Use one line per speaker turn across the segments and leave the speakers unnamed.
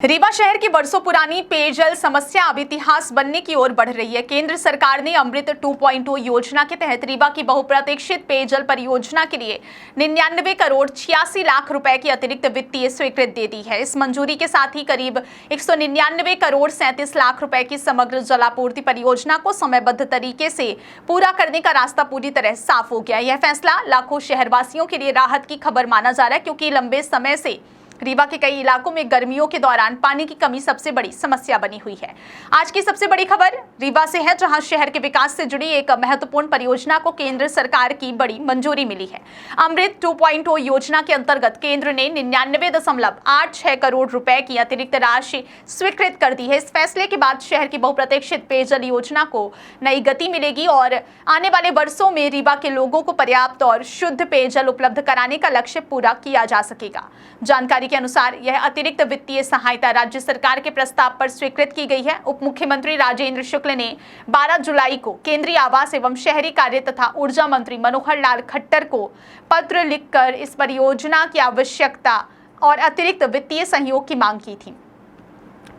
रीवा शहर की वर्षों पुरानी पेयजल समस्या अब इतिहास बनने की ओर बढ़ रही है। केंद्र सरकार ने अमृत 2.0 योजना के तहत रीवा की बहुप्रतीक्षित पेयजल परियोजना के लिए 99 करोड़ 86 लाख रुपए की अतिरिक्त वित्तीय स्वीकृति दे दी है। इस मंजूरी के साथ ही करीब 199 करोड़ 37 लाख रुपए की समग्र जलापूर्ति परियोजना को समयबद्ध तरीके से पूरा करने का रास्ता पूरी तरह साफ हो गया। यह फैसला लाखों शहरवासियों के लिए राहत की खबर माना जा रहा है, क्योंकि लंबे समय से रीवा के कई इलाकों में गर्मियों के दौरान पानी की कमी सबसे बड़ी समस्या बनी हुई है। आज की सबसे बड़ी खबर रीवा से है, जहां शहर के विकास से जुड़ी एक महत्वपूर्ण परियोजना को केंद्र सरकार की बड़ी मंजूरी मिली है। अमृत 2.0 योजना के अंतर्गत केंद्र ने 99.86 करोड़ रुपए की अतिरिक्त राशि स्वीकृत कर दी है। इस फैसले के बाद शहर की बहुप्रतीक्षित पेयजल योजना को नई गति मिलेगी और आने वाले वर्षों में रीवा के लोगों को पर्याप्त और शुद्ध पेयजल उपलब्ध कराने का लक्ष्य पूरा किया जा सकेगा। जानकारी के अनुसार यह अतिरिक्त वित्तीय सहायता राज्य सरकार के प्रस्ताव पर स्वीकृत की गई है। उप मुख्यमंत्री राजेंद्र शुक्ल ने 12 जुलाई को केंद्रीय आवास एवं शहरी कार्य तथा ऊर्जा मंत्री मनोहर लाल खट्टर को पत्र लिखकर इस परियोजना की आवश्यकता और अतिरिक्त वित्तीय सहयोग की मांग की थी।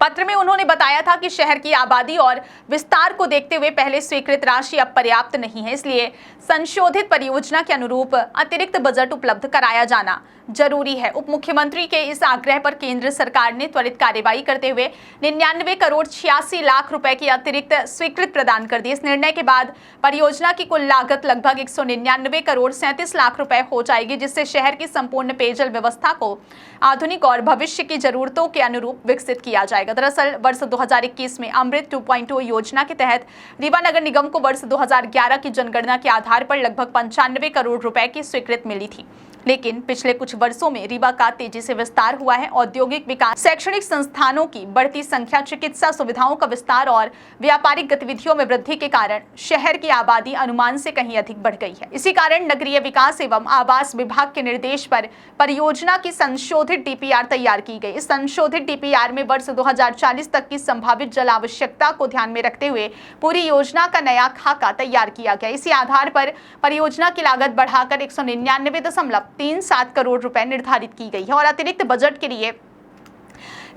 पत्र में उन्होंने बताया था कि शहर की आबादी और विस्तार को देखते हुए पहले स्वीकृत राशि अब पर्याप्त नहीं है, इसलिए संशोधित परियोजना के अनुरूप अतिरिक्त बजट उपलब्ध कराया जाना जरूरी है। उप मुख्यमंत्री के इस आग्रह पर केंद्र सरकार ने त्वरित कार्यवाही करते हुए 99 करोड़ 86 लाख रुपए की अतिरिक्त स्वीकृति प्रदान कर दी। इस निर्णय के बाद परियोजना की कुल लागत लगभग 199 करोड़ 37 लाख रुपए हो जाएगी, जिससे शहर की संपूर्ण पेयजल व्यवस्था को आधुनिक और भविष्य की जरूरतों के अनुरूप विकसित किया जाएगा। दरअसल वर्ष 2021 में अमृत 2.0 योजना के तहत रीवा नगर निगम को वर्ष 2011 की जनगणना के आधार पर लगभग 95 करोड़ रुपए की स्वीकृति मिली थी, लेकिन पिछले कुछ वर्षों में रीवा का तेजी से विस्तार हुआ है। औद्योगिक विकास, शैक्षणिक संस्थानों की बढ़ती संख्या, चिकित्सा सुविधाओं का विस्तार और व्यापारिक गतिविधियों में वृद्धि के कारण शहर की आबादी अनुमान से कहीं अधिक बढ़ गई है। इसी कारण नगरीय विकास एवं आवास विभाग के निर्देश पर परियोजना की संशोधित डीपीआर तैयार की गई। इस संशोधित डीपीआर में वर्ष 2040 तक की संभावित जल आवश्यकता को ध्यान में रखते हुए पूरी योजना का नया खाका तैयार किया गया। इसी आधार पर परियोजना की लागत बढ़ाकर 199.37 करोड़ रुपए निर्धारित की गई है और अतिरिक्त बजट के लिए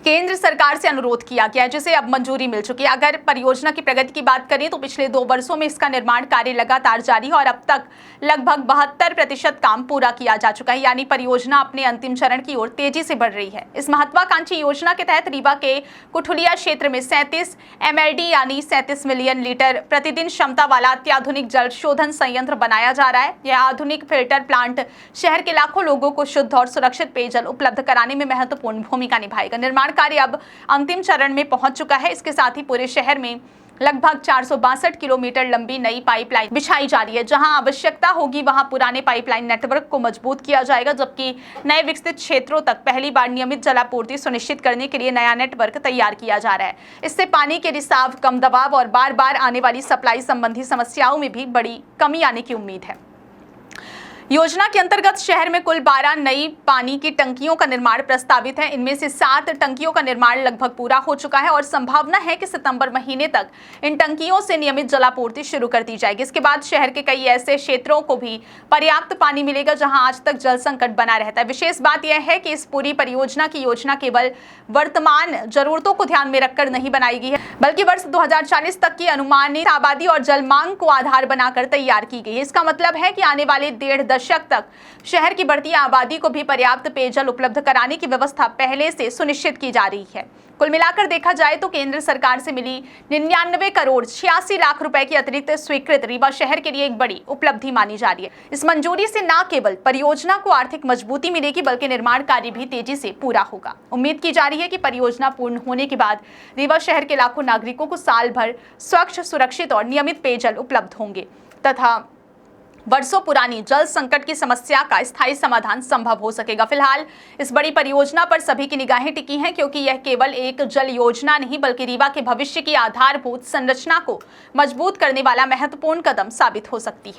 केंद्र सरकार से अनुरोध किया गया है, जिसे अब मंजूरी मिल चुकी है। अगर परियोजना की प्रगति की बात करें तो पिछले 2 वर्षों में इसका निर्माण कार्य लगातार जारी है और अब तक लगभग 72% काम पूरा किया जा चुका है, यानी परियोजना अपने अंतिम चरण की ओर तेजी से बढ़ रही है। इस महत्वाकांक्षी योजना के तहत रीवा के कुठुलिया क्षेत्र में 37 MLD यानी 37 मिलियन लीटर प्रतिदिन क्षमता वाला अत्याधुनिक जल शोधन संयंत्र बनाया जा रहा है। यह आधुनिक फिल्टर प्लांट शहर के लाखों लोगों को शुद्ध और सुरक्षित पेयजल उपलब्ध कराने में महत्वपूर्ण भूमिका निभाएगा। निर्माण कार्य अब अंतिम चरण में पहुंच चुका है। इसके साथ ही पूरे शहर में लगभग 462 किलोमीटर लंबी नई पाइपलाइन बिछाई जा रही है। जहां आवश्यकता होगी वहां पुराने पाइपलाइन नेटवर्क को मजबूत किया जाएगा, जबकि नए विकसित क्षेत्रों तक पहली बार नियमित जलापूर्ति सुनिश्चित करने के लिए नया नेटवर्क तैयार किया जा रहा है। इससे पानी के रिसाव, कम दबाव और बार बार आने वाली सप्लाई संबंधी समस्याओं में भी बड़ी कमी आने की उम्मीद है। योजना के अंतर्गत शहर में कुल 12 नई पानी की टंकियों का निर्माण प्रस्तावित है। इनमें से 7 टंकियों का निर्माण लगभग पूरा हो चुका है और संभावना है कि सितंबर महीने तक इन टंकियों से नियमित जलापूर्ति शुरू कर दी जाएगी। इसके बाद शहर के कई ऐसे क्षेत्रों को भी पर्याप्त पानी मिलेगा जहां आज तक जल संकट बना रहता है। विशेष बात यह है कि इस पूरी परियोजना की योजना केवल वर्तमान जरूरतों को ध्यान में रखकर नहीं बनाई गई है, बल्कि वर्ष 2040 तक की अनुमानित आबादी और जल मांग को आधार बनाकर तैयार की गई है। इसका मतलब है कि आने वाले 1.5 दशक तक शहर की बढ़ती आबादी को भी पर्याप्त पेयजल उपलब्ध कराने की व्यवस्था पहले से सुनिश्चित की जा रही है। कुल मिलाकर देखा जाए तो केंद्र सरकार से मिली 99 करोड़ 86 लाख रुपए की अतिरिक्त स्वीकृति रीवा शहर के लिए एक बड़ी उपलब्धि मानी जा रही है। इस मंजूरी से न केवल परियोजना को आर्थिक मजबूती मिलेगी, बल्कि निर्माण कार्य भी तेजी से पूरा होगा। उम्मीद की जा रही है कि परियोजना पूर्ण होने के बाद रीवा शहर के लाखों नागरिकों को साल भर स्वच्छ, सुरक्षित और नियमित पेयजल उपलब्ध होंगे तथा वर्षों पुरानी जल संकट की समस्या का स्थायी समाधान संभव हो सकेगा। फिलहाल इस बड़ी परियोजना पर सभी की निगाहें टिकी हैं, क्योंकि यह केवल एक जल योजना नहीं बल्कि रीवा के भविष्य की आधारभूत संरचना को मजबूत करने वाला महत्वपूर्ण कदम साबित हो सकती है।